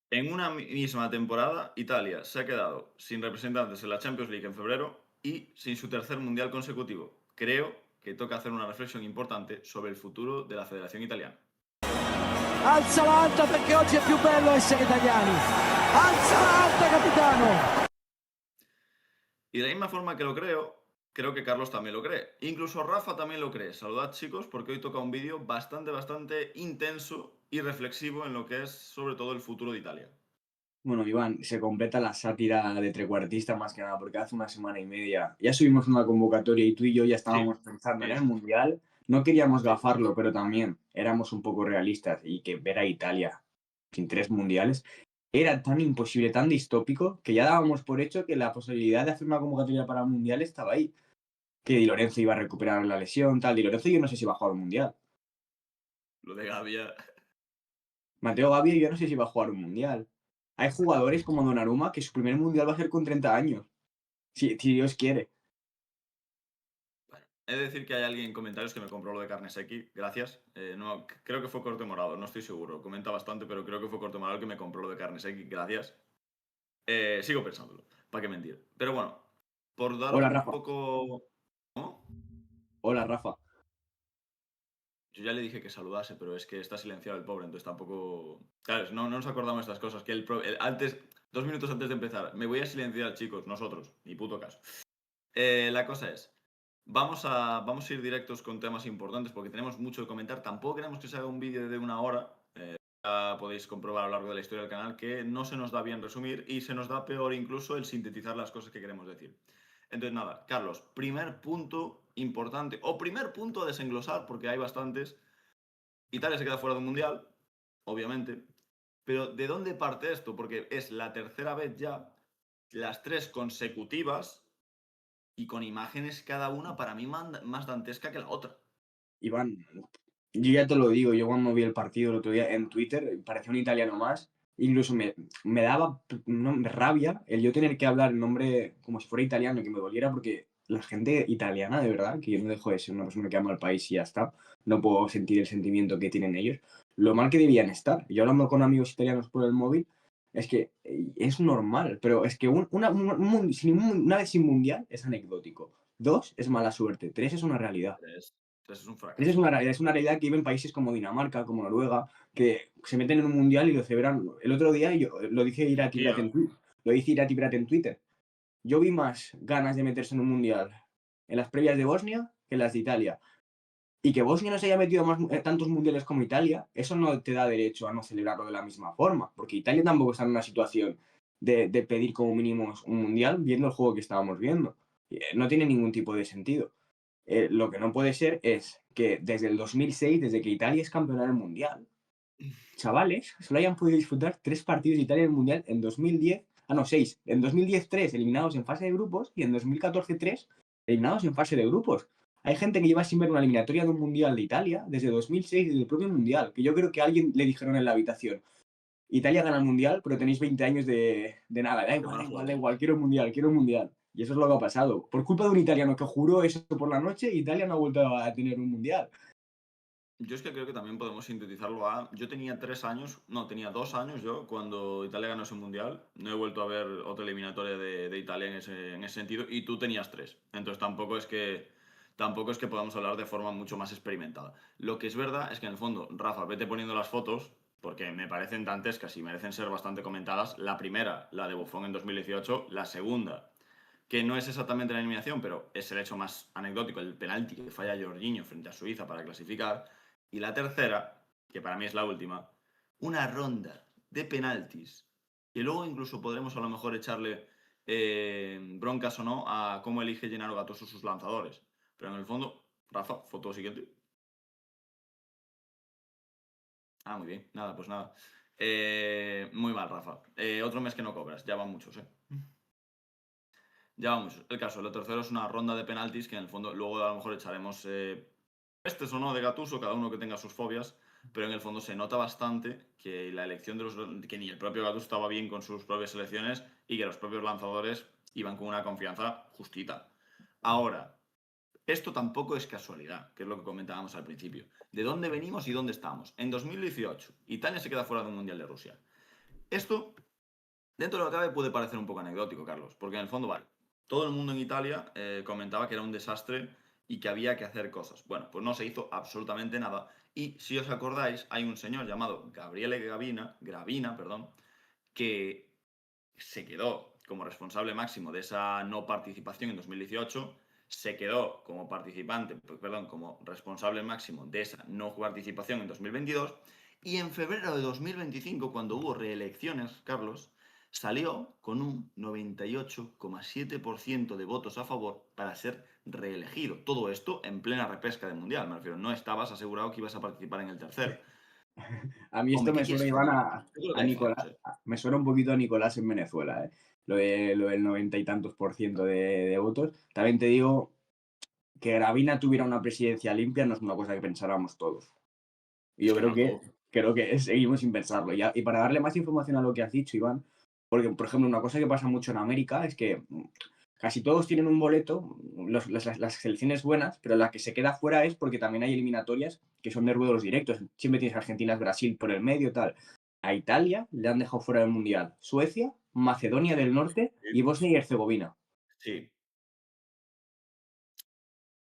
En una misma temporada, Italia se ha quedado sin representantes en la Champions League en febrero y sin su tercer mundial consecutivo. Creo que toca hacer una reflexión importante sobre el futuro de la Federación Italiana. Alzala alta perché oggi è più bello essere italiani. Alzala alta, capitano. Y de la misma forma que lo creo que Carlos también lo cree. Incluso Rafa también lo cree. Saludad, chicos, porque hoy toca un vídeo bastante intenso y reflexivo en lo que es sobre todo el futuro de Italia. Bueno, Iván, se completa la sátira de trecuartista más que nada, porque hace una semana y media ya subimos una convocatoria y tú y yo ya Sí, estábamos pensando en sí, el Mundial. No queríamos sí. gafarlo, pero también éramos un poco realistas y que ver a Italia sin 3 mundiales era tan imposible, tan distópico, que ya dábamos por hecho que la posibilidad de hacer una convocatoria para el Mundial estaba ahí. Que Di Lorenzo iba a recuperar la lesión, tal. Di Lorenzo yo no sé si va a jugar un Mundial. Lo de Gavia. Mateo Gavi yo no sé si va a jugar un Mundial. Hay jugadores como Donnarumma que su primer Mundial va a ser con 30 años. Si Dios quiere. Bueno, he de decir que hay alguien en comentarios que me compró lo de Carnesecchi. Gracias. No, creo que fue Corte Morado, no estoy seguro. Comenta bastante, pero creo que fue Corte Morado el que me compró lo de Carnesecchi. Gracias. Sigo pensándolo. ¿Para qué mentir? Pero bueno, por dar Hola, un Rafa. poco... ¿Cómo? Hola, Rafa. Yo ya le dije que saludase, pero es que está silenciado el pobre, entonces tampoco... Claro, no nos acordamos de estas cosas. Que antes, 2 minutos antes de empezar, me voy a silenciar, chicos, nosotros. Ni puto caso. La cosa es, vamos a ir directos con temas importantes porque tenemos mucho que comentar. Tampoco queremos que se haga un vídeo de 1 hora. Ya podéis comprobar a lo largo de la historia del canal que no se nos da bien resumir y se nos da peor incluso el sintetizar las cosas que queremos decir. Entonces, nada, Carlos, primer punto importante, o primer punto a desenglosar, porque hay bastantes. Italia se queda fuera del Mundial, obviamente. Pero ¿de dónde parte esto? Porque es la tercera vez ya, las tres consecutivas, y con imágenes cada una para mí más dantesca que la otra. Iván, yo ya te lo digo, yo cuando vi el partido el otro día en Twitter, parecía un italiano más. Incluso me daba rabia el yo tener que hablar el nombre como si fuera italiano y que me doliera porque la gente italiana, de verdad, que yo no dejo de ser una persona que ama al país y ya está, no puedo sentir el sentimiento que tienen ellos, lo mal que debían estar. Yo hablando con amigos italianos por el móvil, es que es normal, pero es que una vez sin mundial es anecdótico. Dos, es mala suerte. Tres, es una realidad. Tres es un Esa fracaso. es una realidad que viven países como Dinamarca, como Noruega, que se meten en un mundial y lo celebran. El otro día yo lo dije Irati Prat Turquía. en Twitter. Lo dice Irati Prat en Twitter. Yo vi más ganas de meterse en un mundial en las previas de Bosnia que en las de Italia. Y que Bosnia no se haya metido tantos mundiales como Italia, eso no te da derecho a no celebrarlo de la misma forma, porque Italia tampoco está en una situación de pedir como mínimo un mundial viendo el juego que estábamos viendo. No tiene ningún tipo de sentido. Lo que no puede ser es que desde el 2006, desde que Italia es campeona del mundial, chavales solo hayan podido disfrutar 3 partidos de Italia en el mundial en 2010, no, 6, en 2010 3 eliminados en fase de grupos y en 2014 3 eliminados en fase de grupos. Hay gente que lleva sin ver una eliminatoria de un mundial de Italia desde 2006, desde el propio mundial, que yo creo que a alguien le dijeron en la habitación: Italia gana el mundial, pero tenéis 20 años de nada. Da Qué igual, mala da igual, da suerte. igual. Quiero el mundial, quiero el mundial. Y eso es lo que ha pasado. Por culpa de un italiano que juró eso por la noche, Italia no ha vuelto a tener un mundial. Yo es que creo que también podemos sintetizarlo a... Yo tenía 3 años, no, tenía 2 años yo cuando Italia ganó ese mundial. No he vuelto a ver otra eliminatoria de Italia en ese sentido y tú tenías 3. Entonces tampoco es que podamos hablar de forma mucho más experimentada. Lo que es verdad es que en el fondo, Rafa, vete poniendo las fotos porque me parecen dantescas y merecen ser bastante comentadas. La primera, la de Buffon en 2018. La segunda, que no es exactamente la eliminación, pero es el hecho más anecdótico, el penalti que falla Jorginho frente a Suiza para clasificar. Y la tercera, que para mí es la última, una ronda de penaltis, que luego incluso podremos a lo mejor echarle broncas o no a cómo elige Gennaro Gattuso sus lanzadores. Pero en el fondo, Rafa, foto siguiente. Ah, muy bien, nada, pues nada. Muy mal, Rafa. Otro mes que no cobras, ya van muchos, ¿eh? Ya vamos, el caso, lo tercero es una ronda de penaltis que en el fondo luego a lo mejor echaremos estos o no de Gattuso, cada uno que tenga sus fobias, pero en el fondo se nota bastante que la elección de que ni el propio Gattuso estaba bien con sus propias selecciones y que los propios lanzadores iban con una confianza justita. Ahora, esto tampoco es casualidad, que es lo que comentábamos al principio. ¿De dónde venimos y dónde estamos? En 2018, Italia se queda fuera del Mundial de Rusia. Esto, dentro de lo que cabe, puede parecer un poco anecdótico, Carlos, porque en el fondo, vale, todo el mundo en Italia comentaba que era un desastre y que había que hacer cosas. Bueno, pues no se hizo absolutamente nada. Y si os acordáis, hay un señor llamado Gabriele Gravina, perdón, que se quedó como responsable máximo de esa no participación en 2018, se quedó como como responsable máximo de esa no participación en 2022, y en febrero de 2025, cuando hubo reelecciones, Carlos, salió con un 98,7% de votos a favor para ser reelegido. Todo esto en plena repesca del Mundial, me refiero, no estabas asegurado que ibas a participar en el tercero. A mí esto Hombre, ¿qué me suena, quieres que te Iván, diga? Yo creo que a hay fallos, Nicolás, ¿eh? me suena un poquito a Nicolás en Venezuela, ¿eh? Lo del 90 y tantos por ciento de votos. También te digo que Gravina tuviera una presidencia limpia no es una cosa que pensáramos todos. Y Es yo que no, tú. creo que seguimos sin pensarlo. Y para darle más información a lo que has dicho, Iván, porque, por ejemplo, una cosa que pasa mucho en América es que casi todos tienen un boleto, las selecciones buenas, pero la que se queda fuera es porque también hay eliminatorias que son de ruedos directos. Siempre tienes Argentina, Brasil por el medio, tal. A Italia le han dejado fuera del Mundial. Suecia, Macedonia del Norte y Bosnia y Herzegovina. Sí.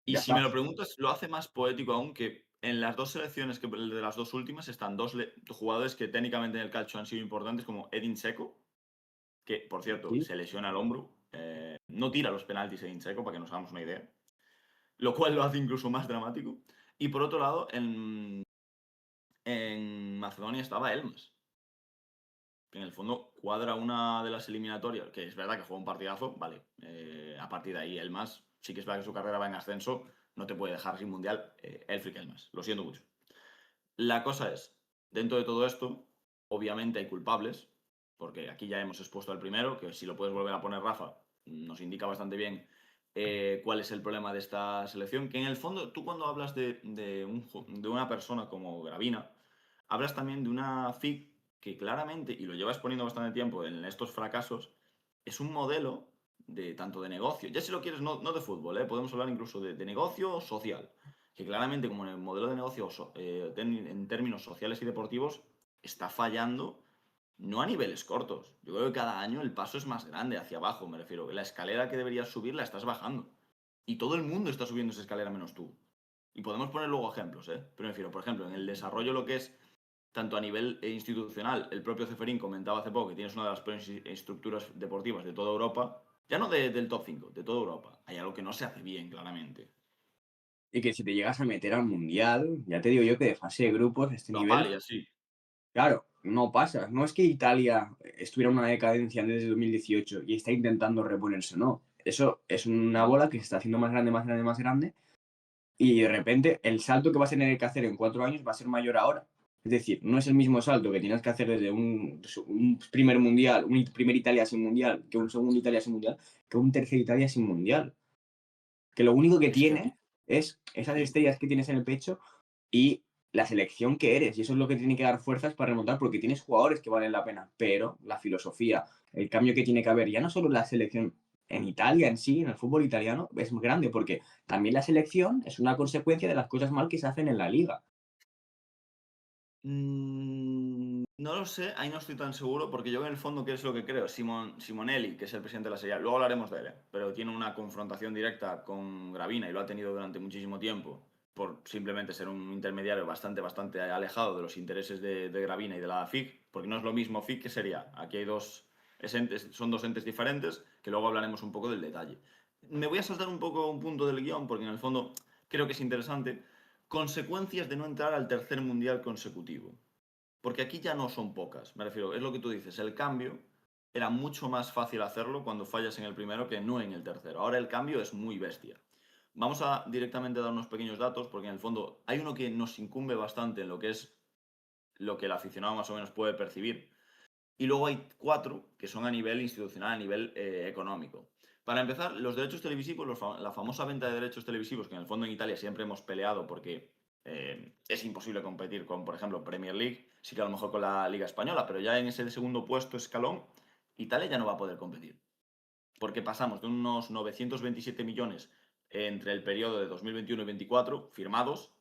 Y Ya si me está. lo preguntas, lo hace más poético aún que en las dos selecciones, que de las dos últimas, están jugadores que técnicamente en el calcio han sido importantes, como Edin Dzeko, que, por cierto, ¿Sí? se lesiona el hombro. No tira los penaltis Edin Dzeko, para que nos hagamos una idea. Lo cual lo hace incluso más dramático. Y por otro lado, en Macedonia estaba Elmas. En el fondo cuadra una de las eliminatorias, que es verdad que juega un partidazo, vale. A partir de ahí, Elmas, sí que es verdad que su carrera va en ascenso, no te puede dejar sin mundial Elfrick Elmas, lo siento mucho. La cosa es, dentro de todo esto, obviamente hay culpables, porque aquí ya hemos expuesto al primero, que si lo puedes volver a poner, Rafa, nos indica bastante bien cuál es el problema de esta selección, que en el fondo tú cuando hablas de una persona como Gravina, hablas también de una FIC que claramente, y lo llevas poniendo bastante tiempo en estos fracasos, es un modelo de tanto de negocio, ya si lo quieres, no de fútbol, podemos hablar incluso de negocio social, que claramente como en el modelo de negocio en términos sociales y deportivos está fallando, no a niveles cortos. Yo creo que cada año el paso es más grande hacia abajo, me refiero. La escalera que deberías subir la estás bajando. Y todo el mundo está subiendo esa escalera menos tú. Y podemos poner luego ejemplos, ¿eh? Pero me refiero, por ejemplo, en el desarrollo lo que es tanto a nivel institucional, el propio Ceferín comentaba hace poco que tienes una de las peores estructuras deportivas de toda Europa, ya no del top 5, de toda Europa. Hay algo que no se hace bien, claramente. Y que si te llegas a meter al Mundial, ya te digo yo que de fase de grupos, este La nivel, palia, sí. claro, no pasa. No es que Italia estuviera en una decadencia desde 2018 y está intentando reponerse, no. Eso es una bola que se está haciendo más grande, más grande, más grande. Y de repente el salto que vas a tener que hacer en 4 años va a ser mayor ahora. Es decir, no es el mismo salto que tienes que hacer desde un primer mundial, un primer Italia sin mundial, que un segundo Italia sin mundial, que un tercer Italia sin mundial. Que lo único que Es que tiene es esas sí. estrellas que tienes en el pecho y la selección que eres. Y eso es lo que tiene que dar fuerzas para remontar, porque tienes jugadores que valen la pena. Pero la filosofía, el cambio que tiene que haber, ya no solo la selección en Italia en sí, en el fútbol italiano, es muy grande, porque también la selección es una consecuencia de las cosas mal que se hacen en la liga. No lo sé, ahí no estoy tan seguro, porque yo en el fondo, ¿qué es lo que creo? Simonelli, que es el presidente de la Serie A, luego hablaremos de él, pero tiene una confrontación directa con Gravina y lo ha tenido durante muchísimo tiempo, por simplemente ser un intermediario bastante alejado de los intereses de Gravina y de la FIC, porque no es lo mismo FIC que Serie A. Aquí hay son dos entes diferentes, que luego hablaremos un poco del detalle. Me voy a saltar un poco un punto del guión, porque en el fondo creo que es interesante. Consecuencias de no entrar al tercer mundial consecutivo. Porque aquí ya no son pocas, me refiero, es lo que tú dices, el cambio era mucho más fácil hacerlo cuando fallas en el primero que no en el tercero. Ahora el cambio es muy bestia. Vamos a directamente dar unos pequeños datos, porque en el fondo hay uno que nos incumbe bastante en lo que es lo que el aficionado más o menos puede percibir. Y luego hay cuatro que son a nivel institucional, a nivel económico. Para empezar, los derechos televisivos, la famosa venta de derechos televisivos, que en el fondo en Italia siempre hemos peleado porque es imposible competir con, por ejemplo, Premier League, sí que a lo mejor con la Liga Española, pero ya en ese segundo puesto escalón, Italia ya no va a poder competir. Porque pasamos de unos 927 millones entre el periodo de 2021 y 2024 firmados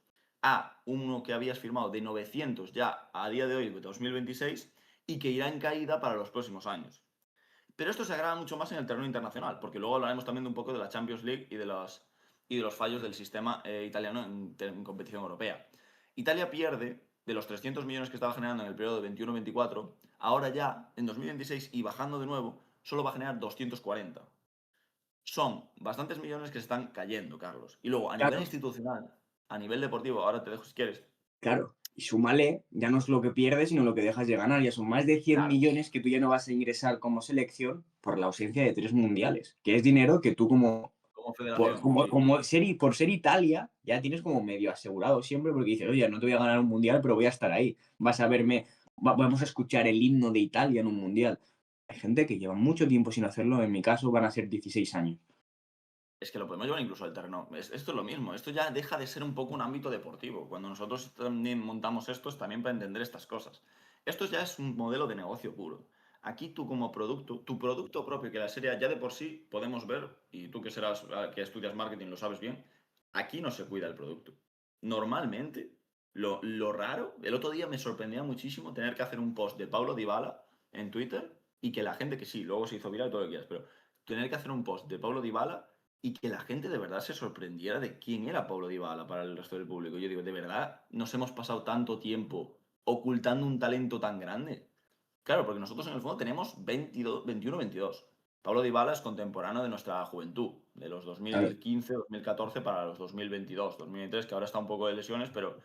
a uno que habías firmado de 900 ya a día de hoy, de 2026, y que irá en caída para los próximos años. Pero esto se agrava mucho más en el terreno internacional, porque luego hablaremos también de un poco de la Champions League y de los fallos del sistema italiano en competición europea. Italia pierde de los 300 millones que estaba generando en el periodo de 21-24, ahora ya, en 2026 y bajando de nuevo, solo va a generar 240. Son bastantes millones que se están cayendo, Carlos. Y luego, a nivel Claro, institucional, a nivel deportivo, ahora te dejo si quieres. claro. Y súmale, ya no es lo que pierdes, sino lo que dejas de ganar. Ya son más de 100 Claro, millones que tú ya no vas a ingresar como selección por la ausencia de 3 mundiales. Que es dinero que tú como federación, sí. por ser Italia, ya tienes como medio asegurado siempre porque dices, oye, no te voy a ganar un mundial, pero voy a estar ahí. Vas a verme, vamos a escuchar el himno de Italia en un mundial. Hay gente que lleva mucho tiempo sin hacerlo, en mi caso van a ser 16 años. Es que lo podemos llevar incluso al terreno. Esto es lo mismo. Esto ya deja de ser un poco un ámbito deportivo. Cuando nosotros también montamos esto es también para entender estas cosas. Esto ya es un modelo de negocio puro. Aquí tú como producto, tu producto propio, que la serie ya de por sí podemos ver, y tú que serás, que estudias marketing lo sabes bien, aquí no se cuida el producto. Normalmente, lo raro, el otro día me sorprendía muchísimo tener que hacer un post de Paulo Dybala en Twitter y que la gente, que sí, luego se hizo viral todo lo que quieras, pero tener que hacer un post de Paulo Dybala y que la gente de verdad se sorprendiera de quién era Paulo Dybala para el resto del público. Yo digo, ¿de verdad nos hemos pasado tanto tiempo ocultando un talento tan grande? Claro, porque nosotros en el fondo tenemos 22, 21, 22. Paulo Dybala es contemporáneo de nuestra juventud, de los Claro. 2015, 2014 para los 2022, 2023, que ahora está un poco de lesiones, pero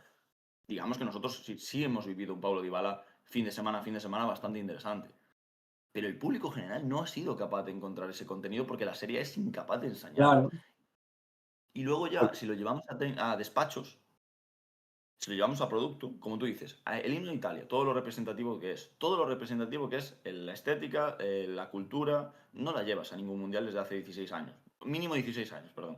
digamos que nosotros sí hemos vivido un Paulo Dybala fin de semana bastante interesante. Pero el público general no ha sido capaz de encontrar ese contenido porque la serie es incapaz de enseñarlo. Claro. Y luego ya, si lo llevamos a despachos, si lo llevamos a producto, como tú dices, el himno de Italia, todo lo representativo que es, todo lo representativo que es la estética, la cultura, no la llevas a ningún mundial desde hace 16 años. Mínimo 16 años, perdón.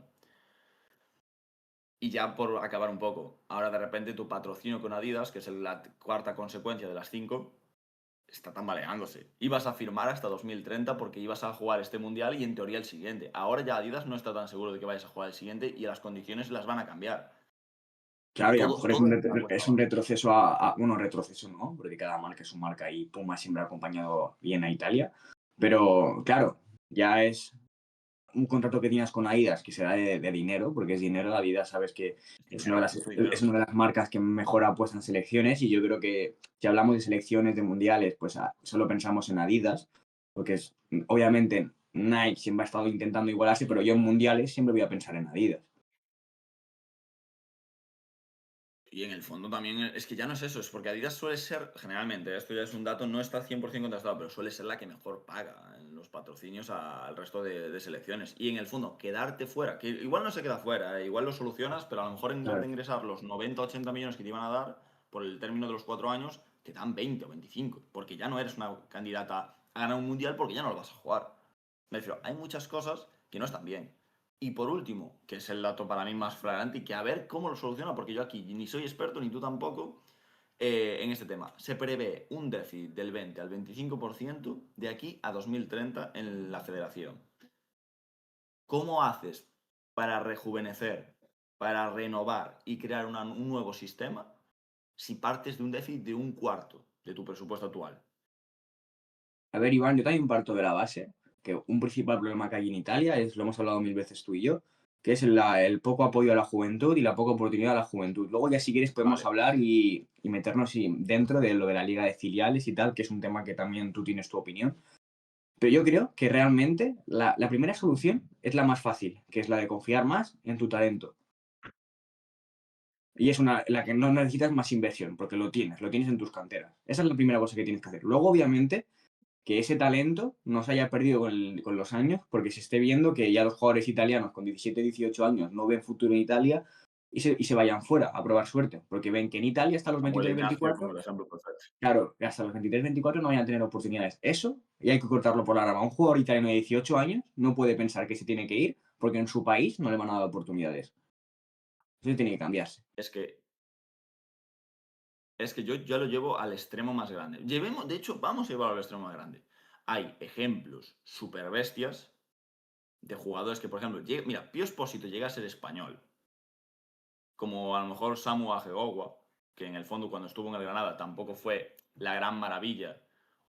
Y ya por acabar un poco, ahora de repente tu patrocinio con Adidas, que es la cuarta consecuencia de las 5, está tambaleándose. Ibas a firmar hasta 2030 porque ibas a jugar este mundial y en teoría el siguiente. Ahora ya Adidas no está tan seguro de que vayas a jugar el siguiente y las condiciones las van a cambiar. Claro, y a lo Todo, mejor todo está cuesta es un abajo. retroceso bueno, retroceso no, porque cada marca es su marca y Puma siempre ha acompañado bien a Italia. Pero claro, ya es un contrato que tienes con Adidas que se da de dinero, porque es dinero. Adidas sabes que Es dinero, mucho es dinero. una de las marcas que mejor apuesta en selecciones y yo creo que si hablamos de selecciones, de mundiales, pues solo pensamos en Adidas, porque es, obviamente Nike siempre ha estado intentando igualarse, pero yo en mundiales siempre voy a pensar en Adidas. Y en el fondo también es que ya no es eso, es porque Adidas suele ser, generalmente, esto ya es un dato, no está 100% contrastado, pero suele ser la que mejor paga en los patrocinios al resto de selecciones. Y en el fondo, quedarte fuera, que igual no se queda fuera, igual lo solucionas, pero a lo mejor en vez de Claro. ingresar los 90 o 80 millones que te iban a dar por el término de los 4 años, te dan 20 o 25, porque ya no eres una candidata a ganar un mundial porque ya no lo vas a jugar. Me refiero, hay muchas cosas que no están bien. Y por último, que es el dato para mí más flagrante y que a ver cómo lo soluciona, porque yo aquí ni soy experto ni tú tampoco en este tema. Se prevé un déficit del 20 al 25% de aquí a 2030 en la federación. ¿Cómo haces para rejuvenecer, para renovar y crear un nuevo sistema si partes de un déficit de un cuarto de tu presupuesto actual? A ver, Iván, yo también parto de la base que un principal problema que hay en Italia es, lo hemos hablado 1000 veces tú y yo, que es el poco apoyo a la juventud y la poca oportunidad a la juventud. Luego ya si quieres podemos Vale, hablar y meternos dentro de lo de la liga de filiales y tal, que es un tema que también tú tienes tu opinión. Pero yo creo que realmente la primera solución es la más fácil, que es la de confiar más en tu talento. Y es la que no necesitas más inversión, porque lo tienes en tus canteras. Esa es la primera cosa que tienes que hacer. Luego, obviamente, que ese talento no se haya perdido con los años, porque se esté viendo que ya los jugadores italianos con 17, 18 años no ven futuro en Italia y se vayan fuera a probar suerte, porque ven que en Italia hasta los Samuel 23, Ignacio como 24, el ejemplo perfecto. claro, que hasta los 23, 24 no vayan a tener oportunidades. Eso, y hay que cortarlo por la rama. Un jugador italiano de 18 años no puede pensar que se tiene que ir porque en su país no le van a dar oportunidades. Eso tiene que cambiarse. Es que Es que yo ya lo llevo al extremo más grande. De hecho, vamos a llevarlo al extremo más grande. Hay ejemplos super bestias de jugadores que, por ejemplo, mira, Pío Espósito llega a ser español, como a lo mejor Samu Ajegowa, que en el fondo cuando estuvo en el Granada tampoco fue la gran maravilla,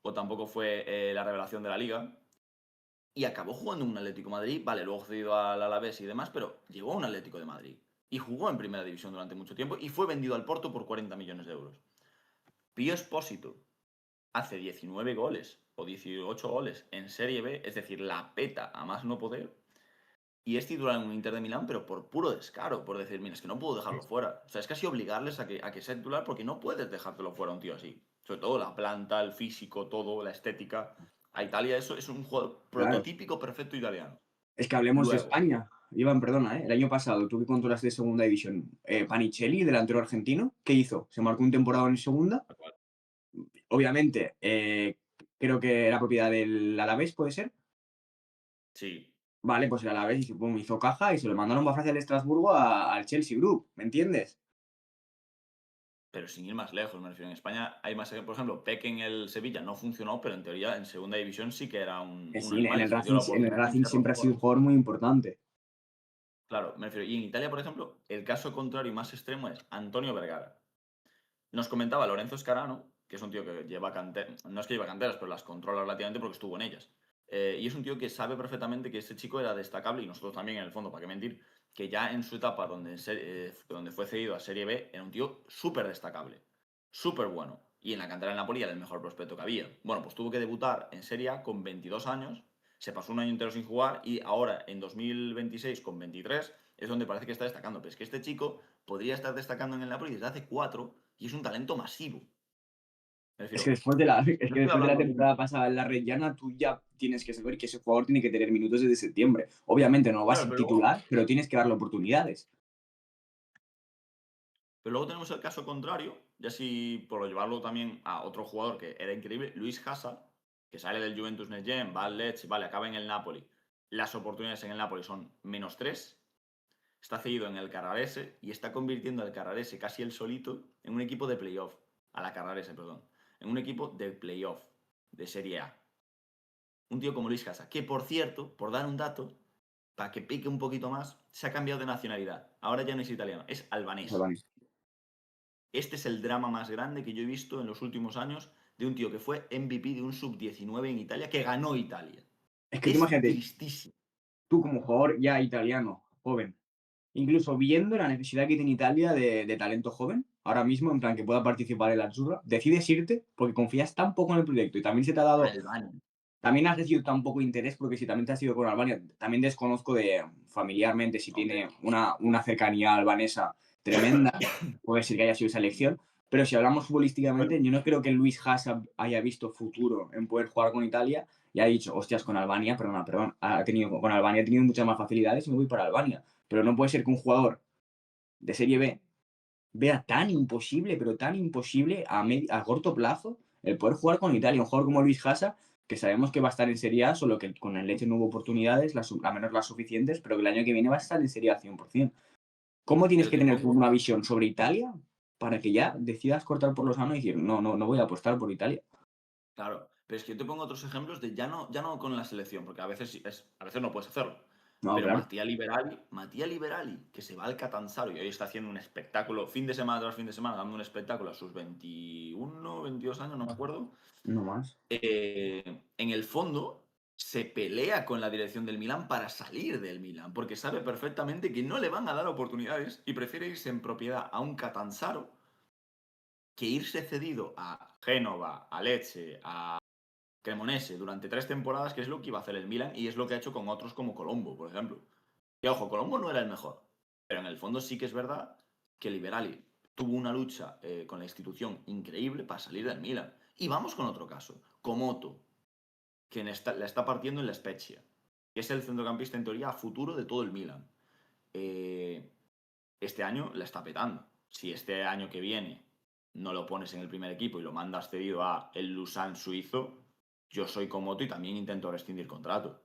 o tampoco fue la revelación de la liga. Y acabó jugando en un Atlético de Madrid, vale, luego cedido al Alavés y demás, pero llegó a un Atlético de Madrid. Y jugó en primera división durante mucho tiempo y fue vendido al Porto por 40 millones de euros. Pío Expósito hace 19 goles o 18 goles en Serie B, es decir, la peta a más no poder. Y es titular en un Inter de Milán, pero por puro descaro, por decir, mira, es que no puedo dejarlo fuera. O sea, es casi obligarles a que sea titular porque no puedes dejártelo fuera a un tío así. Sobre todo la planta, el físico, todo, la estética. A Italia eso es un juego Claro. prototípico perfecto italiano. Es que hablemos de Luego, España. Iván, perdona, ¿eh? El año pasado, tú que controlas de segunda división, Panicelli, delantero argentino, ¿qué hizo? Se marcó un temporada en segunda. Obviamente, creo que era propiedad del Alavés, ¿puede ser? sí, Vale, pues el Alavés hizo, pum, hizo caja y se lo mandaron para Francia al Estrasburgo al Chelsea Group, ¿me entiendes? pero sin ir más lejos, me refiero. En España hay más, por ejemplo, Peque en el Sevilla no funcionó, pero en teoría en segunda división sí que era Que un sí, en animal y el se le dio Racing, la en el oportunidad y Racing se siempre ha sido rompió. un jugador muy importante. Claro, me refiero. Y en Italia, por ejemplo, el caso contrario y más extremo es Antonio Vergara. Nos comentaba Lorenzo Scarano, que es un tío que lleva canteras, no es que lleva canteras, pero las controla relativamente porque estuvo en ellas. Y es un tío que sabe perfectamente que este chico era destacable, y nosotros también en el fondo, para qué mentir, que ya en su etapa donde fue cedido a Serie B, era un tío súper destacable, súper bueno. Y en la cantera del Napoli era el mejor prospecto que había. Bueno, pues tuvo que debutar en Serie A con 22 años, se pasó un año entero sin jugar y ahora en 2026 con 23 es donde parece que está destacando. Pero es que este chico podría estar destacando en el Napoli desde hace 4 y es un talento masivo. Me Es que refiero, después de la, es no que estoy después de la hablando de temporada pasada en la Red Llana, tú ya tienes que saber que ese jugador tiene que tener minutos desde septiembre. Obviamente no va a Claro, ser pero luego, titular, pero tienes que darle oportunidades. tenemos el caso contrario, ya si por llevarlo también a otro jugador que era increíble, Luis Hazard, que sale del Juventus Next Gen, va al Lecce, vale, acaba en el Napoli. Las oportunidades en el Napoli son -3, está cedido en el Carrarese y está convirtiendo al Carrarese casi él solito en un equipo de playoff. A la Carrarese, perdón. En un equipo de playoff, de Serie A. Un tío como Luis Casa, que por cierto, por dar un dato, para que pique un poquito más, se ha cambiado de nacionalidad. Ahora ya no es italiano, es albanés. Este es el drama más grande que yo he visto en los últimos años de un tío que fue MVP de un sub-19 en Italia, que ganó Italia. Es que tú Es imagínate, tristísimo. tú como jugador ya italiano, joven, incluso viendo la necesidad que tiene Italia de talento joven, ahora mismo, en plan que pueda participar en la Azzurra, decides irte porque confías tan poco en el proyecto y también se te ha dado. Albania. También has recibido tan poco interés porque si también te has ido con Albania, también desconozco de familiarmente si Hombre, tiene una cercanía albanesa tremenda, puede ser que haya sido esa elección, pero si hablamos bueno, futbolísticamente, yo no creo que Luis Hazard haya visto futuro en poder jugar con Italia y ha dicho, hostias, con Albania, perdón, con Albania ha tenido muchas más facilidades y me voy para Albania. Pero no puede ser que un jugador de Serie B vea tan imposible, pero tan imposible a corto plazo el poder jugar con Italia. Un jugador como Luis Hazard, que sabemos que va a estar en Serie A, solo que con el Leche no hubo oportunidades, a menos las suficientes, pero que el año que viene va a estar en Serie A 100%. ¿Cómo tienes pero que te tener pongo, una visión sobre Italia para que ya decidas cortar por lo sano y decir, no, no, no voy a apostar por Italia? claro, pero es que yo te pongo otros ejemplos de ya no con la selección, porque a veces no puedes hacerlo. No, Pero claro. Matías Liberali, que se va al Catanzaro y hoy está haciendo un espectáculo, fin de semana tras fin de semana, dando un espectáculo a sus 21, 22 años, no me acuerdo. No más. En el fondo, se pelea con la dirección del Milan para salir del Milan, porque sabe perfectamente que no le van a dar oportunidades y prefiere irse en propiedad a un Catanzaro que irse cedido a Génova, a Lecce, a Cremonese durante 3 temporadas, que es lo que iba a hacer el Milan y es lo que ha hecho con otros como Colombo, por ejemplo. Y ojo, Colombo no era el mejor, pero en el fondo sí que es verdad que Liberali tuvo una lucha con la institución increíble para salir del Milan. Y vamos con otro caso, Komoto, quien la está partiendo en la Spezia, que es el centrocampista en teoría a futuro de todo el Milan. Eh, este año la está petando. Si este año que viene no lo pones en el primer equipo y lo mandas cedido a el Lausanne suizo, yo soy Komoto y también intento rescindir contrato.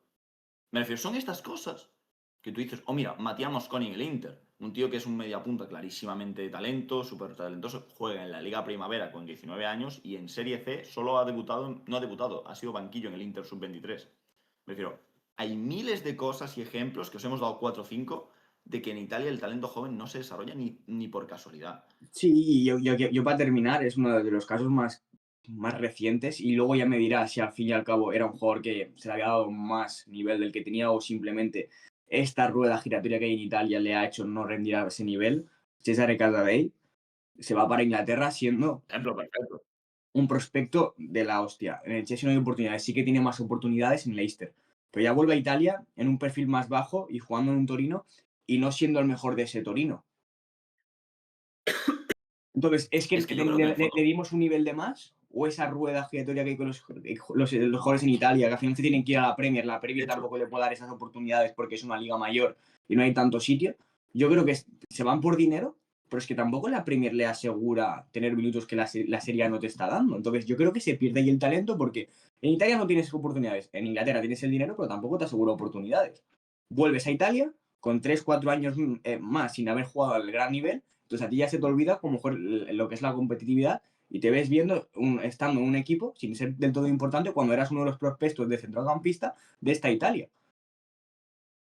Me refiero, son estas cosas que tú dices, oh mira, Matías Mosconi en el Inter, un tío que es un mediapunta clarísimamente de talento, súper talentoso, juega en la Liga Primavera con 19 años y en Serie C solo ha debutado, no ha debutado, ha sido banquillo en el Inter Sub-23. Me refiero, hay miles de cosas y ejemplos que os hemos dado 4 o 5 de que en Italia el talento joven no se desarrolla ni por casualidad. Sí, y yo para terminar, es uno de los casos más más recientes y luego ya me dirás si al fin y al cabo era un jugador que se le había dado más nivel del que tenía o simplemente esta rueda giratoria que hay en Italia le ha hecho no rendir a ese nivel. Cesare Casadei se va para Inglaterra siendo Ejemplo perfecto. un prospecto de la hostia. En el Chelsea no hay oportunidades, sí que tiene más oportunidades en Leicester. Pero ya vuelve a Italia en un perfil más bajo y jugando en un Torino y no siendo el mejor de ese Torino. Entonces, ¿es que Es que yo creo que en el le fondo, dimos un nivel de más? ¿O esa rueda giratoria que hay con los jugadores en Italia, que al final se tienen que ir a la Premier? La de Premier hecho, tampoco le puede dar esas oportunidades porque es una liga mayor y no hay tanto sitio. Yo creo que se van por dinero, pero es que tampoco la Premier le asegura tener minutos que la Serie A no te está dando. Entonces, yo creo que se pierde ahí el talento porque en Italia no tienes oportunidades. En Inglaterra tienes el dinero, pero tampoco te asegura oportunidades. Vuelves a Italia con 3 4 años más sin haber jugado al gran nivel, entonces a ti ya se te olvida como mejor lo que es la competitividad y te ves viendo estando en un equipo sin ser del todo importante cuando eras uno de los prospectos de centrocampista de esta Italia.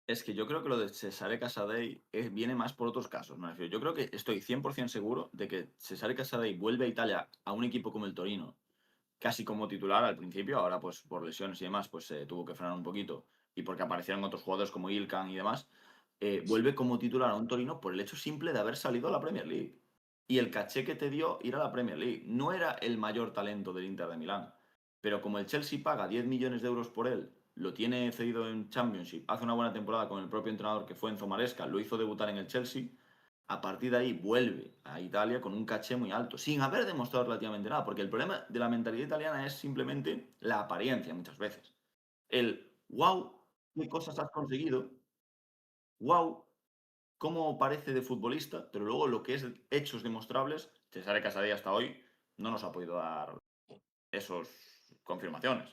es que yo creo que lo de Cesare Casadei viene más por otros casos, me refiero. Yo creo que estoy 100% seguro de que Cesare Casadei vuelve a Italia a un equipo como el Torino, casi como titular al principio, ahora pues por lesiones y demás, pues se tuvo que frenar un poquito y porque aparecieron otros jugadores como Ilkan y demás, vuelve como titular a un Torino por el hecho simple de haber salido a la Premier League. Y el caché que te dio ir a la Premier League. No era el mayor talento del Inter de Milán, pero como el Chelsea paga 10 millones de euros por él, lo tiene cedido en Championship, hace una buena temporada con el propio entrenador que fue Enzo Maresca, lo hizo debutar en el Chelsea, a partir de ahí vuelve a Italia con un caché muy alto, sin haber demostrado relativamente nada, porque el problema de la mentalidad italiana es simplemente la apariencia muchas veces. El wow, qué cosas has conseguido, wow, cómo parece de futbolista, pero luego lo que es hechos demostrables, Cesare Casadei hasta hoy no nos ha podido dar esos confirmaciones.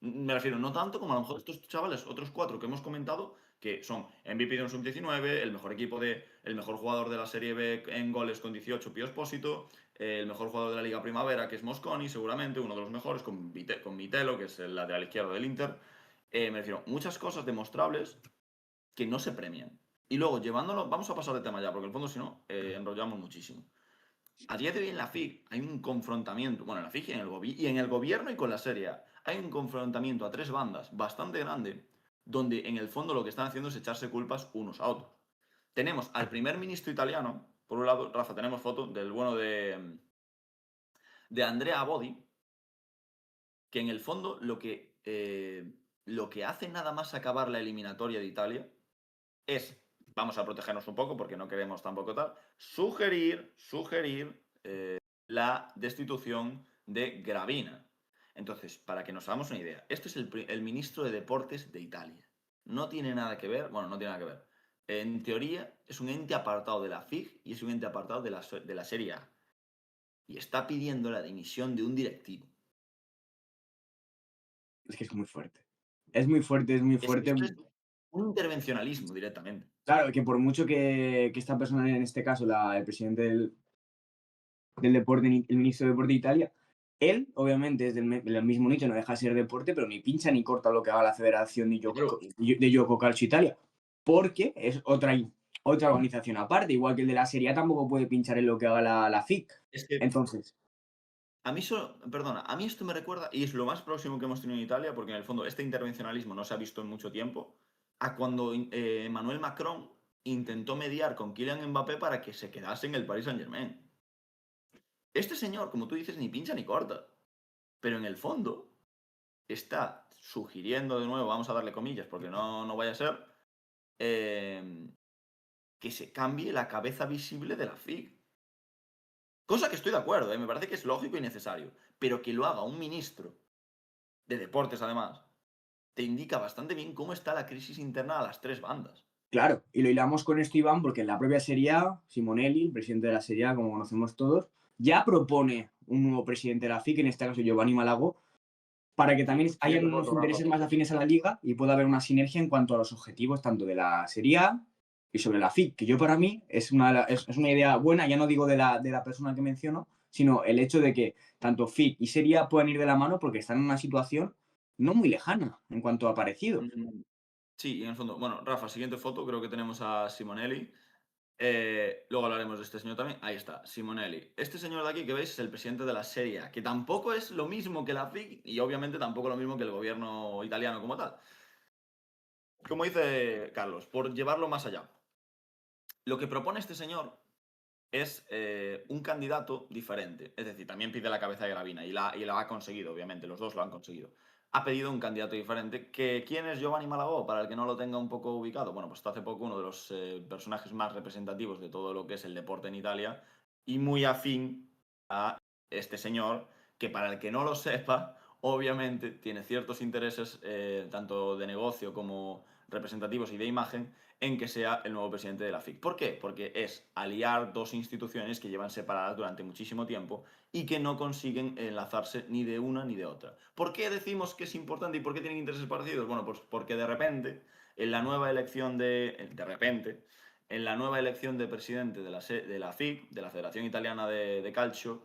Me refiero, no tanto como a lo mejor estos chavales, otros cuatro que hemos comentado, que son MVP de un sub-19, el mejor el mejor jugador de la Serie B en goles con 18, Pío Espósito, el mejor jugador de la Liga Primavera, que es Mosconi, seguramente, uno de los mejores, con Vitelo, que es el lateral izquierdo del Inter. Me refiero, muchas cosas demostrables que no se premian. Y luego, llevándolo, vamos a pasar de tema ya, porque en el fondo, si no, enrollamos muchísimo. A día de hoy en la FIG hay un confrontamiento, bueno, en la FIG y en el gobierno y con la Serie A, hay un confrontamiento a tres bandas bastante grande, donde en el fondo lo que están haciendo es echarse culpas unos a otros. Tenemos al primer ministro italiano, por un lado, Rafa, tenemos foto del bueno de Andrea Bodi, que en el fondo lo que hace nada más acabar la eliminatoria de Italia es, vamos a protegernos un poco porque no queremos tampoco tal, sugerir la destitución de Gravina. Entonces, para que nos hagamos una idea, este es el ministro de Deportes de Italia. No tiene nada que ver, bueno, no tiene nada que ver. En teoría, es un ente apartado de la FIG y es un ente apartado de la Serie A. Y está pidiendo la dimisión de un directivo. Es que es muy fuerte. Es muy fuerte, es muy Es que fuerte. esto es un intervencionalismo directamente. Claro, que por mucho que esta persona, en este caso, el presidente del deporte, el ministro de Deporte de Italia, él, obviamente, es del mismo nicho, no deja de ser deporte, pero ni pincha ni corta lo que haga la Federación de Yoko Calcio Italia, porque es otra organización aparte, igual que el de la Serie A tampoco puede pinchar en lo que haga la FIC. Es que Entonces, a mí, perdona, a mí esto me recuerda, y es lo más próximo que hemos tenido en Italia, porque en el fondo este intervencionalismo no se ha visto en mucho tiempo, a cuando Emmanuel Macron intentó mediar con Kylian Mbappé para que se quedase en el Paris Saint-Germain. Este señor, como tú dices, ni pincha ni corta, pero en el fondo está sugiriendo de nuevo, vamos a darle comillas, porque no vaya a ser, eh, que se cambie la cabeza visible de la FIG. Cosa que estoy de acuerdo, me parece que es lógico y necesario, pero que lo haga un ministro de deportes además, te indica bastante bien cómo está la crisis interna a las tres bandas. claro, y lo hilamos con esto, Iván, porque en la propia Serie A, Simonelli, el presidente de la Serie A, como conocemos todos, ya propone un nuevo presidente de la FIC, en este caso Giovanni Malago, para que también hayan Siguiente unos foto, Rafa. intereses más afines a la liga y pueda haber una sinergia en cuanto a los objetivos tanto de la Serie A y sobre la FIC, que yo para mí es una idea buena, ya no digo de la persona que menciono, sino el hecho de que tanto FIC y Serie A puedan ir de la mano porque están en una situación no muy lejana en cuanto a parecidos. Sí, y en el fondo, bueno, Rafa, siguiente foto, creo que tenemos a Simonelli. Luego hablaremos de este señor también. Ahí está, Simonelli. Este señor de aquí que veis es el presidente de la Serie A, que tampoco es lo mismo que la FIG y obviamente tampoco lo mismo que el gobierno italiano como tal. Como dice Carlos, por llevarlo más allá. Lo que propone este señor es un candidato diferente. Es decir, también pide la cabeza de Gravina y la ha conseguido, obviamente, los dos lo han conseguido. Ha pedido un candidato diferente. ¿Quién es Giovanni Malagò? Para el que no lo tenga un poco ubicado. Bueno, pues hasta hace poco uno de los personajes más representativos de todo lo que es el deporte en Italia y muy afín a este señor, que para el que no lo sepa, obviamente tiene ciertos intereses, tanto de negocio como representativos y de imagen, en que sea el nuevo presidente de la FIC. ¿Por qué? Porque es aliar dos instituciones que llevan separadas durante muchísimo tiempo y que no consiguen enlazarse ni de una ni de otra. ¿Por qué decimos que es importante y por qué tienen intereses parecidos? Bueno, pues porque de repente, en la nueva elección en la nueva elección de presidente de la FIC, de la Federación Italiana de Calcio,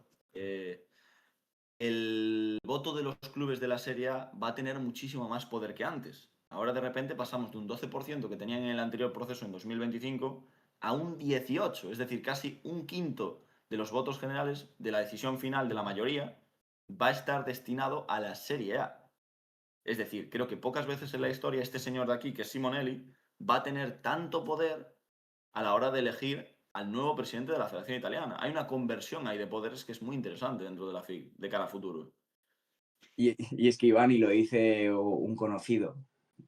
el voto de los clubes de la Serie A va a tener muchísimo más poder que antes. Ahora de repente pasamos de un 12% que tenían en el anterior proceso en 2025 a un 18%, es decir, casi un quinto de los votos generales de la decisión final de la mayoría va a estar destinado a la Serie A. Es decir, creo que pocas veces en la historia este señor de aquí, que es Simonelli, va a tener tanto poder a la hora de elegir al nuevo presidente de la Federación Italiana. Hay una conversión ahí de poderes que es muy interesante dentro de la FIG de cara a futuro. Y es que Iván, y lo dice un conocido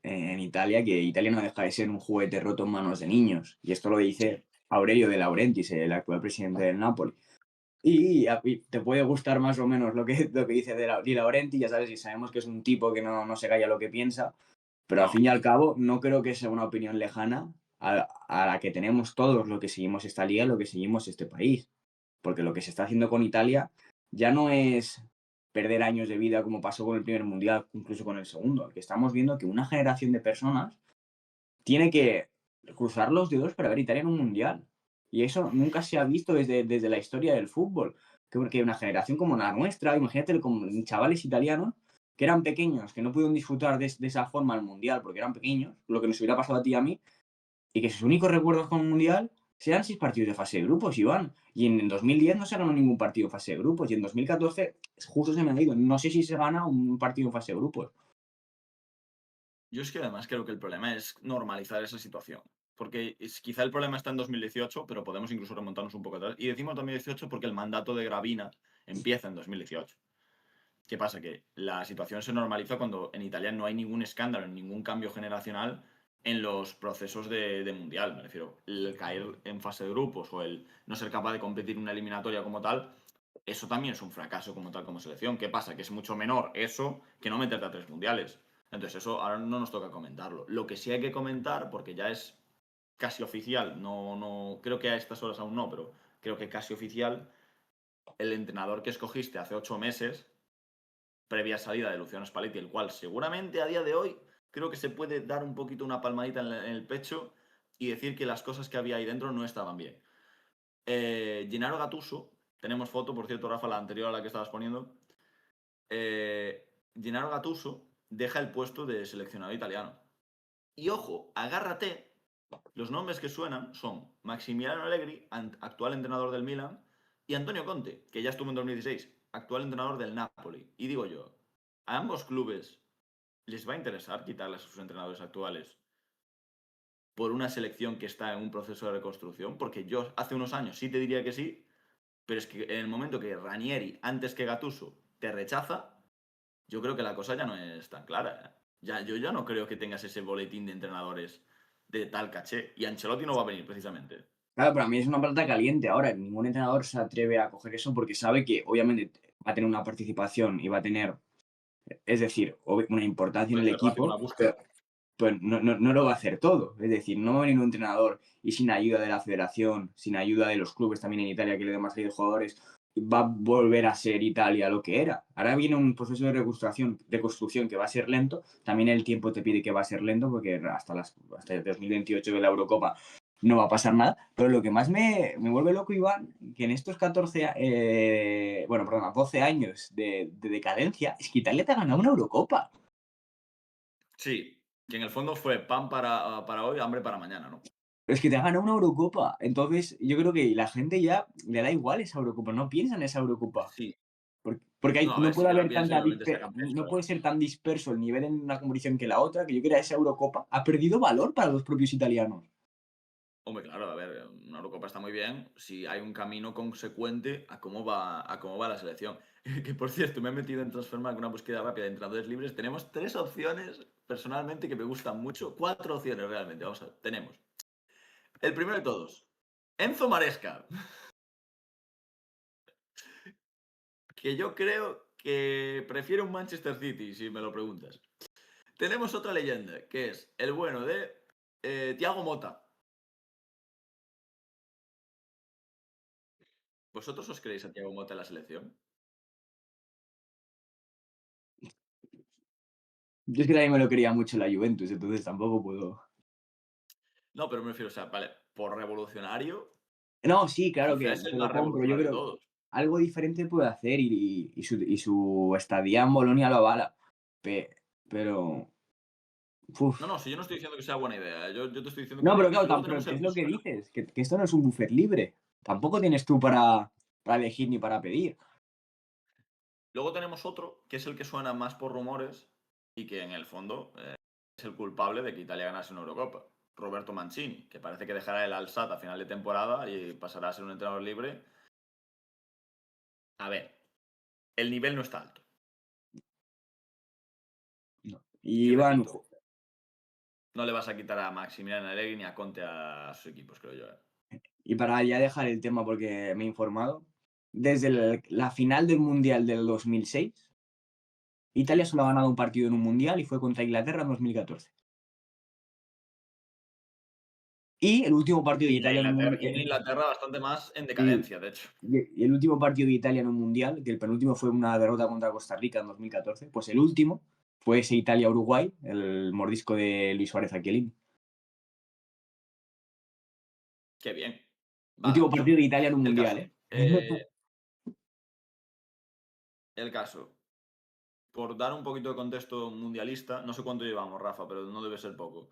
en Italia, que Italia no deja de ser un juguete roto en manos de niños. Y esto lo dice Aurelio De Laurentiis, el actual presidente del Napoli. Y te puede gustar más o menos lo que dice Di Laurentiis, ya sabes, y sabemos que es un tipo que no se calla lo que piensa, pero al No, fin y al cabo no creo que sea una opinión lejana a la que tenemos todos los que seguimos esta liga, lo que seguimos este país. Porque lo que se está haciendo con Italia ya no es perder años de vida como pasó con el primer mundial, incluso con el segundo, que estamos viendo que una generación de personas tiene que cruzar los dedos para ver Italia en un mundial. Y eso nunca se ha visto desde la historia del fútbol. Que una generación como la nuestra, imagínate como chavales italianos que eran pequeños, que no pudieron disfrutar de esa forma el mundial porque eran pequeños, lo que nos hubiera pasado a ti y a mí, y que sus únicos recuerdos con el mundial sean 6 partidos de fase de grupos, Iván. Y en 2010 no se ganó ningún partido de fase de grupos. Y en 2014 justo se me ha ido. No sé si se gana un partido en fase de grupos. yo es que además creo que el problema es normalizar esa situación. Porque quizá el problema está en 2018, pero podemos incluso remontarnos un poco atrás. Y decimos 2018 porque el mandato de Gravina empieza en 2018. ¿Qué pasa? Que la situación se normaliza cuando en Italia no hay ningún escándalo, ningún cambio generacional en los procesos de mundial. Me refiero, el caer en fase de grupos o el no ser capaz de competir en una eliminatoria como tal, eso también es un fracaso como tal como selección. ¿Qué pasa? Que es mucho menor eso que no meterte a 3 mundiales. Entonces eso ahora no nos toca comentarlo. Lo que sí hay que comentar, porque ya es casi oficial, creo que a estas horas aún no, pero creo que casi oficial, el entrenador que escogiste hace 8 meses previa salida de Luciano Spalletti, el cual seguramente a día de hoy creo que se puede dar un poquito una palmadita en el pecho y decir que las cosas que había ahí dentro no estaban bien. Gennaro Gattuso, tenemos foto, por cierto, Rafa, la anterior a la que estabas poniendo. Gennaro Gattuso deja el puesto de seleccionado italiano. Y ojo, agárrate, los nombres que suenan son Maximiliano Allegri, actual entrenador del Milan, y Antonio Conte, que ya estuvo en 2016, actual entrenador del Napoli. Y digo yo, a ambos clubes les va a interesar quitarles a sus entrenadores actuales por una selección que está en un proceso de reconstrucción, porque yo hace unos años sí te diría que sí, pero es que en el momento que Ranieri, antes que Gattuso, te rechaza, yo creo que la cosa ya no es tan clara. Yo ya no creo que tengas ese boletín de entrenadores de tal caché. Y Ancelotti no va a venir, precisamente. Claro, para mí es una plata caliente. Ahora, ningún entrenador se atreve a coger eso porque sabe que obviamente va a tener una participación y va a tener, es decir, una importancia en Puede el ser rápido equipo, una búsqueda. pues no lo va a hacer todo. Es decir, no va a venir un entrenador y sin ayuda de la federación, sin ayuda de los clubes también en Italia que le den más de jugadores, va a volver a ser Italia lo que era. Ahora viene un proceso de construcción que va a ser lento. También el tiempo te pide que va a ser lento porque hasta el 2028 de la Eurocopa no va a pasar nada. Pero lo que más me vuelve loco, Iván, que en estos 12 años de decadencia, es que Italia te ha ganado una Eurocopa. Sí, que en el fondo fue pan para hoy, hambre para mañana, ¿no? Es que te ha ganado una Eurocopa. Entonces, yo creo que la gente ya le da igual esa Eurocopa, no piensa en esa Eurocopa. Sí. Porque No, a no ver, sí puede que la haber pienso, tanta igualmente sacan no pecho. puede ser tan disperso el nivel en una competición que la otra, que yo creo que esa Eurocopa ha perdido valor para los propios italianos. Hombre, claro, a ver, una Eurocopa está muy bien si hay un camino consecuente a cómo va la selección. Que por cierto, me he metido en Transfermarkt con una búsqueda rápida de entrenadores libres. Tenemos 3 opciones personalmente que me gustan mucho. 4 opciones realmente. Vamos a ver, tenemos. El primero de todos, Enzo Maresca, que yo creo que prefiere un Manchester City, si me lo preguntas. Tenemos otra leyenda, que es el bueno de Thiago Motta. ¿Vosotros os creéis a Thiago Motta en la selección? Yo es que también me lo quería mucho la Juventus, entonces tampoco puedo. No, pero me refiero, o sea, vale, por revolucionario, No, sí, claro que quizás es el te lo más compro. Yo revolucionario de creo todos. algo diferente puede hacer y su estadía en Bolonia lo avala. Pero, No, uf. no, si yo no estoy diciendo que sea buena idea, yo te estoy diciendo No, como pero dices. claro, Luego pero tenemos el es lo que Muslera. dices, que esto no es un buffer libre. Tampoco tienes tú para elegir ni para pedir. Luego tenemos otro, que es el que suena más por rumores y que en el fondo es el culpable de que Italia ganase una Eurocopa. Roberto Mancini, que parece que dejará el Al-Sadd a final de temporada y pasará a ser un entrenador libre. A ver, el nivel no está alto. No. Y Y bueno, repito, no le vas a quitar a Maximiliano Allegri ni a Conte a sus equipos, creo yo. y para ya dejar el tema porque me he informado, desde la final del Mundial del 2006, Italia Sí. solo ha ganado un partido en un Mundial y fue contra Inglaterra en 2014. Y el último partido de Italia en un Y una Inglaterra bastante más en y, decadencia, de hecho. y el último partido de Italia en un Mundial, que el penúltimo fue una derrota contra Costa Rica en 2014, pues el último fue ese Italia-Uruguay, el mordisco de Luis Suárez Aquilini. Qué bien. Último Vale. partido de Italia en un El Mundial, caso. ¿eh? El caso. Por dar un poquito de contexto mundialista, no sé cuánto llevamos, Rafa, pero no debe ser poco.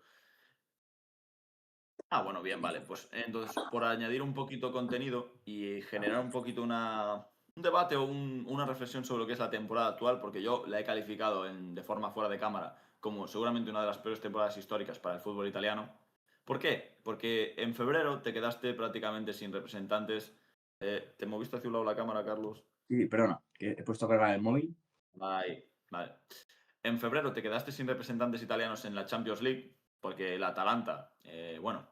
Ah, bueno, bien, vale. Pues entonces, por añadir un poquito de contenido y generar un poquito un debate o una reflexión sobre lo que es la temporada actual, porque yo la he calificado de forma fuera de cámara como seguramente una de las peores temporadas históricas para el fútbol italiano. ¿Por qué? Porque en febrero te quedaste prácticamente sin representantes. ¿Te moviste hacia un lado la cámara, Carlos? Sí, perdona, que he puesto a cargar el móvil. Ahí, vale. En febrero te quedaste sin representantes italianos en la Champions League, porque el Atalanta, bueno,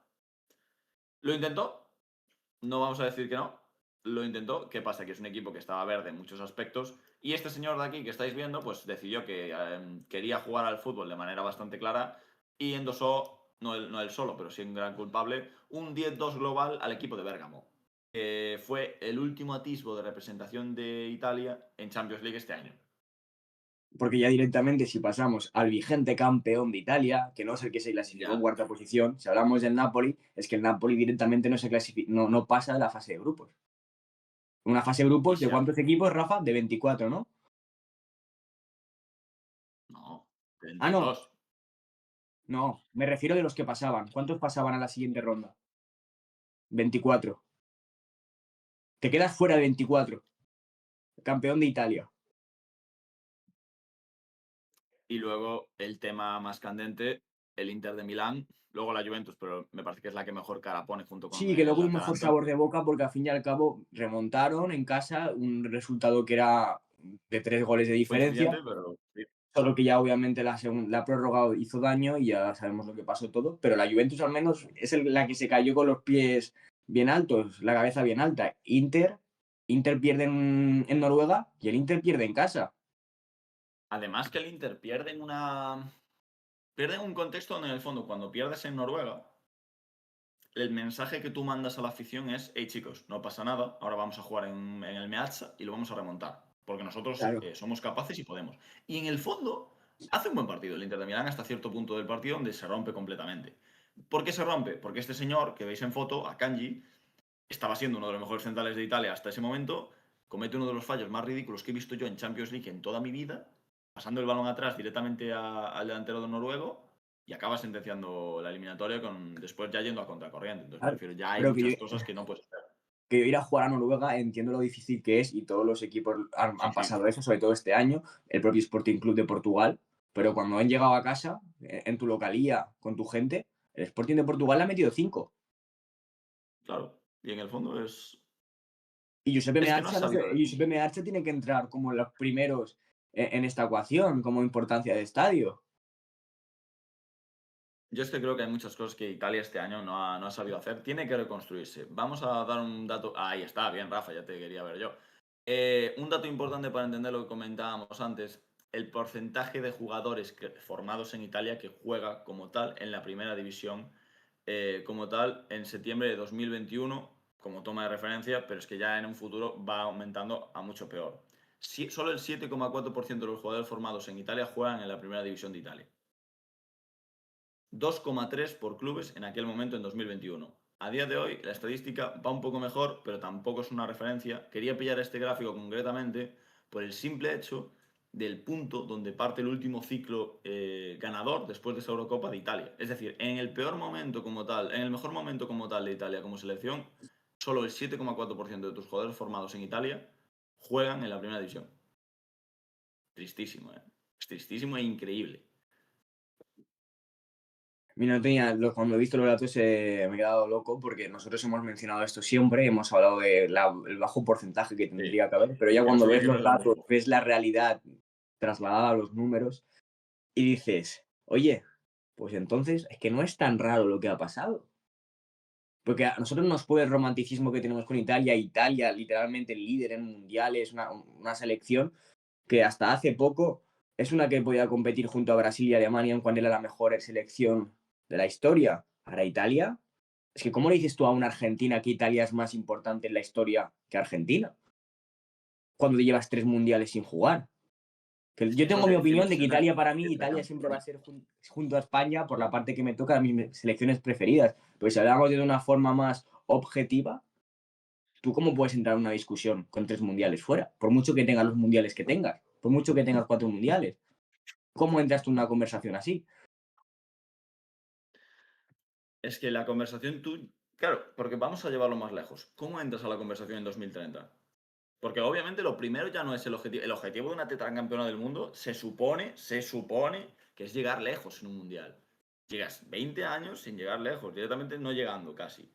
lo intentó, no vamos a decir que no, lo intentó. ¿Qué pasa? Que es un equipo que estaba verde en muchos aspectos y este señor de aquí que estáis viendo, pues decidió que quería jugar al fútbol de manera bastante clara y endosó, no él solo, pero sí un gran culpable, un 10-2 global al equipo de Bérgamo. Que fue el último atisbo de representación de Italia en Champions League este año. Porque ya directamente, si pasamos al vigente campeón de Italia, que no es el que se clasificó en Ya. cuarta posición, si hablamos del Napoli, es que el Napoli directamente no pasa de la fase de grupos. Una fase de Y grupos de se ha... cuántos equipos, Rafa? De 24, ¿no? No, Ah, no, 22. no, me refiero de los que pasaban. ¿Cuántos pasaban a la siguiente ronda? 24. Te quedas fuera de 24. Campeón de Italia. Y luego el tema más candente, el Inter de Milán, luego la Juventus, pero me parece que es la que mejor cara pone junto con Sí, que luego el un mejor Atalanta. sabor de boca porque al fin y al cabo remontaron en casa un resultado que era de 3 goles de Fue diferencia. insuficiente, pero sí. Solo que ya obviamente la prórroga hizo daño y ya sabemos lo que pasó todo. Pero la Juventus al menos es la que se cayó con los pies bien altos, la cabeza bien alta. Inter pierde en Noruega y el Inter pierde en casa. Además que el Inter pierde en un contexto donde en el fondo cuando pierdes en Noruega, el mensaje que tú mandas a la afición es: hey chicos, no pasa nada, ahora vamos a jugar en el Meazza y lo vamos a remontar, porque nosotros Claro. somos capaces y podemos. Y en el fondo hace un buen partido el Inter de Milán hasta cierto punto del partido donde se rompe completamente. ¿Por qué se rompe? Porque este señor que veis en foto, Akanji, estaba siendo uno de los mejores centrales de Italia hasta ese momento, comete uno de los fallos más ridículos que he visto yo en Champions League en toda mi vida, pasando el balón atrás directamente al delantero de noruego y acabas sentenciando la eliminatoria después ya yendo a contracorriente. Entonces me Claro, refiero, ya hay pero muchas cosas que no puedes hacer. que yo ir a jugar a Noruega entiendo lo difícil que es y todos los equipos han Sí, sí. pasado eso, sobre todo este año, el propio Sporting Club de Portugal, pero cuando han llegado a casa, en tu localía, con tu gente, el Sporting de Portugal le ha metido 5. Claro. Y en el fondo es. Y Giuseppe Es que no has Meazza, no sé, sabido. Giuseppe Meazza tiene que entrar como los primeros en esta ecuación, como importancia de estadio. Yo es que creo que hay muchas cosas que Italia este año no ha sabido hacer. Tiene que reconstruirse. Vamos a dar un dato. Ahí está, bien, Rafa, ya te quería ver yo. Un dato importante para entender lo que comentábamos antes. El porcentaje de jugadores formados en Italia que juega como tal en la primera división, como tal, en septiembre de 2021, como toma de referencia, pero es que ya en un futuro va aumentando a mucho peor. Solo el 7,4% de los jugadores formados en Italia juegan en la primera división de Italia. 2,3 por clubes en aquel momento en 2021. A día de hoy la estadística va un poco mejor, pero tampoco es una referencia. Quería pillar este gráfico concretamente por el simple hecho del punto donde parte el último ciclo ganador después de esa Eurocopa de Italia. Es decir, en el peor momento como tal, en el mejor momento como tal de Italia como selección, solo el 7,4% de tus jugadores formados en Italia juegan en la primera división. Tristísimo, ¿eh? Es tristísimo e increíble. Mira, no tenía, cuando he visto los datos me he quedado loco porque nosotros hemos mencionado esto siempre, hemos hablado del bajo porcentaje que Sí. tendría que haber, pero ya Que cuando nuestro ves equipo los es el datos, mismo. ves la realidad trasladada a los números y dices, oye, pues entonces es que no es tan raro lo que ha pasado. Porque a nosotros nos puede el romanticismo que tenemos con Italia, Italia literalmente líder en mundiales, una selección que hasta hace poco es una que podía competir junto a Brasil y Alemania en cuál era la mejor selección de la historia. Ahora Italia, es que ¿cómo le dices tú a una Argentina que Italia es más importante en la historia que Argentina? Cuando te llevas 3 mundiales sin jugar. Que Es yo que eso tengo mi que opinión de que ilusiona Italia para mí, esta Italia siempre va a campaña. ser junto a España por la parte que me toca a mis selecciones preferidas. Pero si hablamos de una forma más objetiva, ¿tú cómo puedes entrar en una discusión con 3 mundiales fuera? Por mucho que tengas los mundiales que tengas, por mucho que tengas 4 mundiales. ¿Cómo entras tú en una conversación así? Es que la conversación tú. Claro, porque vamos a llevarlo más lejos. ¿Cómo entras a la conversación en 2030? Porque obviamente lo primero ya no es el objetivo. El objetivo de una tetracampeona del mundo se supone que es llegar lejos en un mundial. Llegas 20 años sin llegar lejos, directamente no llegando casi.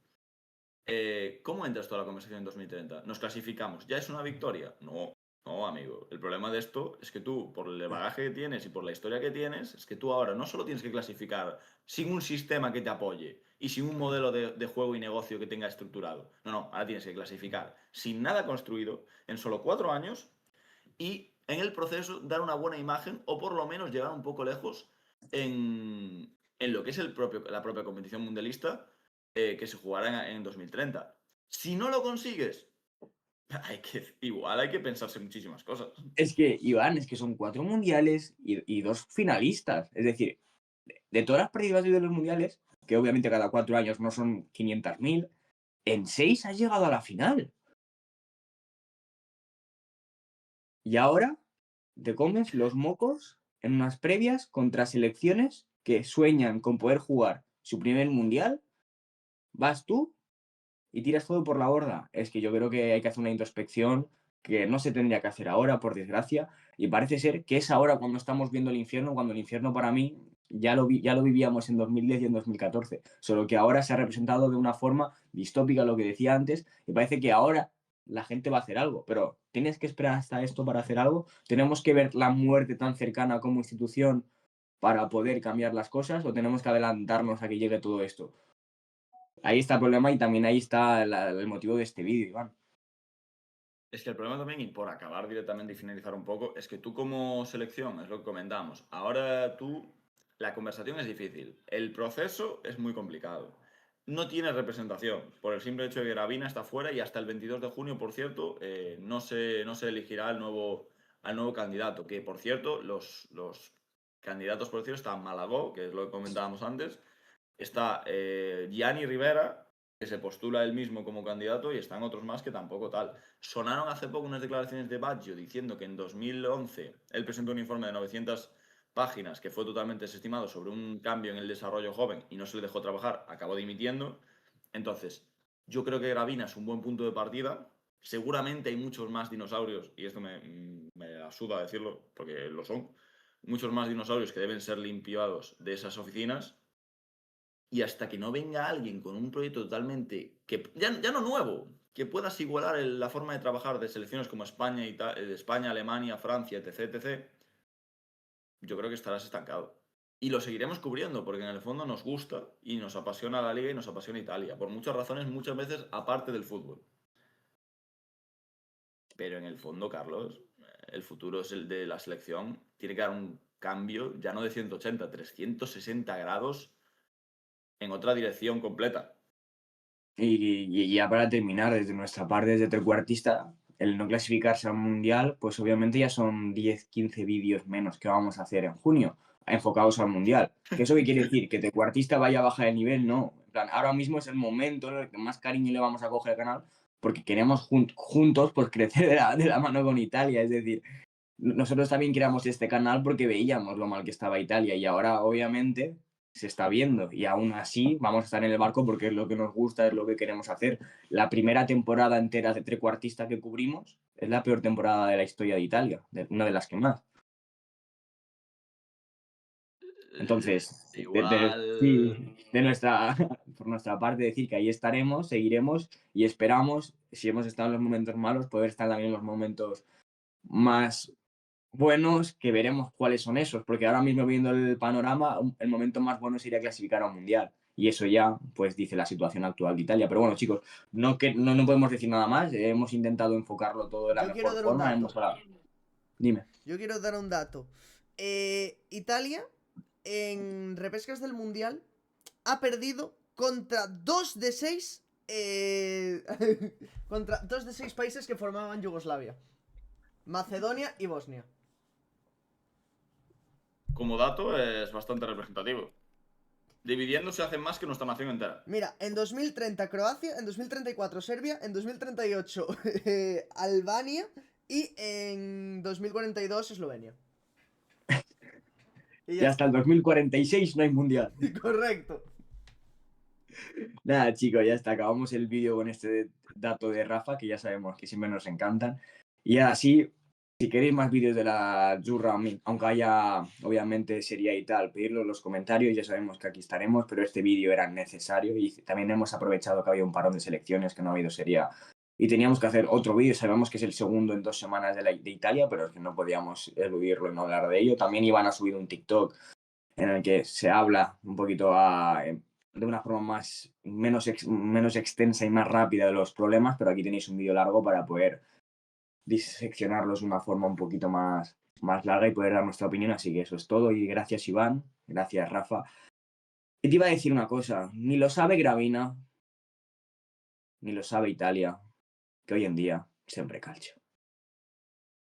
¿Cómo entras tú a la conversación en 2030? ¿Nos clasificamos? ¿Ya es una victoria? No, no, amigo. El problema de esto es que tú, por el bagaje que tienes y por la historia que tienes, es que tú ahora no solo tienes que clasificar sin un sistema que te apoye y sin un modelo de juego y negocio que tenga estructurado. No, no, ahora tienes que clasificar sin nada construido en solo 4 años y en el proceso dar una buena imagen o por lo menos llegar un poco lejos en lo que es la propia competición mundialista que se jugará en 2030. Si no lo consigues, igual hay que pensarse muchísimas cosas. Es que, Iván, es que son 4 mundiales y 2 finalistas. Es decir, de todas las participaciones de los mundiales, que obviamente cada 4 años no son 500.000, en 6 has llegado a la final. Y ahora te comes los mocos en unas previas contra selecciones que sueñan con poder jugar su primer mundial. Vas tú y tiras todo por la borda. Es que yo creo que hay que hacer una introspección que no se tendría que hacer ahora, por desgracia, y parece ser que es ahora cuando estamos viendo el infierno, cuando el infierno para mí ya lo vivíamos en 2010 y en 2014, solo que ahora se ha representado de una forma distópica, lo que decía antes, y parece que ahora la gente va a hacer algo, pero ¿tienes que esperar hasta esto para hacer algo? ¿Tenemos que ver la muerte tan cercana como institución para poder cambiar las cosas o tenemos que adelantarnos a que llegue todo esto? Ahí está el problema y también ahí está el motivo de este vídeo, Iván. Es que el problema también, y por acabar directamente y finalizar un poco, es que tú como selección, es lo que comentamos, ahora la conversación es difícil, el proceso es muy complicado. No tienes representación, por el simple hecho de que Gravina está fuera y hasta el 22 de junio, por cierto, no se elegirá al nuevo candidato, que por cierto, los candidatos, por decirlo, están Malagó, que es lo que comentábamos antes, está Gianni Rivera, que se postula él mismo como candidato, y están otros más que tampoco tal. Sonaron hace poco unas declaraciones de Baggio diciendo que en 2011 él presentó un informe de 900 páginas que fue totalmente desestimado sobre un cambio en el desarrollo joven y no se le dejó trabajar, acabó dimitiendo. Entonces, yo creo que Gravina es un buen punto de partida. Seguramente hay muchos más dinosaurios, y esto me asuda decirlo, porque lo son, muchos más dinosaurios que deben ser limpiados de esas oficinas. Y hasta que no venga alguien con un proyecto totalmente, que ya no nuevo, que puedas igualar la forma de trabajar de selecciones como España, España, Alemania, Francia, etc., etc., yo creo que estarás estancado. Y lo seguiremos cubriendo, porque en el fondo nos gusta y nos apasiona la liga y nos apasiona Italia, por muchas razones, muchas veces aparte del fútbol. Pero en el fondo, Carlos, el futuro es el de la selección. Tiene que dar un cambio, ya no de 180, 360 grados en otra dirección completa. Y ya para terminar, desde nuestra parte, desde trecuartista, el no clasificarse al Mundial, pues obviamente ya son 10, 15 vídeos menos que vamos a hacer en junio, enfocados al Mundial. ¿Que eso qué quiere decir? ¿Que trecuartista vaya a bajar el nivel? No. En plan, ahora mismo es el momento en el que más cariño le vamos a coger al canal, porque queremos juntos pues, crecer de la mano con Italia. Es decir, nosotros también creamos este canal porque veíamos lo mal que estaba Italia y ahora obviamente se está viendo y aún así vamos a estar en el barco porque es lo que nos gusta, es lo que queremos hacer. La primera temporada entera de trecuartista que cubrimos es la peor temporada de la historia de Italia, una de las que más. Entonces, Igual. por nuestra parte decir que ahí estaremos, seguiremos y esperamos, si hemos estado en los momentos malos, poder estar también en los momentos más buenos, que veremos cuáles son esos, porque ahora mismo viendo el panorama, el momento más bueno sería clasificar a un mundial. Y eso ya, pues, dice la situación actual de Italia. Pero bueno, chicos, no podemos decir nada más. Hemos intentado enfocarlo todo de la Yo quiero mejor dar un forma. dato. Dime. Yo quiero dar un dato. Italia, en repescas del Mundial, ha perdido contra 2 de 6 contra 2 de 6 países que formaban Yugoslavia: Macedonia y Bosnia. Como dato es bastante representativo. Dividiendo se hacen más que nuestra nación entera. Mira, en 2030 Croacia, en 2034 Serbia, en 2038 Albania y en 2042 Eslovenia. Y hasta el 2046 no hay mundial. Correcto. Nada, chicos, ya está. Acabamos el vídeo con este dato de Rafa, que ya sabemos que siempre nos encantan. Y así, si queréis más vídeos de la Zurra, aunque haya, obviamente, sería y tal, pedirlo en los comentarios. Ya sabemos que aquí estaremos, pero este vídeo era necesario y también hemos aprovechado que había un parón de selecciones, que no ha habido sería. Y teníamos que hacer otro vídeo. Sabemos que es el segundo en 2 semanas de Italia, pero es que no podíamos eludirlo y no hablar de ello. También iban a subir un TikTok en el que se habla un poquito de una forma menos extensa y más rápida de los problemas, pero aquí tenéis un vídeo largo para poder diseccionarlos de una forma un poquito más larga y poder dar nuestra opinión. Así que eso es todo. Y gracias, Iván. Gracias, Rafa. Y te iba a decir una cosa. Ni lo sabe Gravina, ni lo sabe Italia, que hoy en día siempre calcio.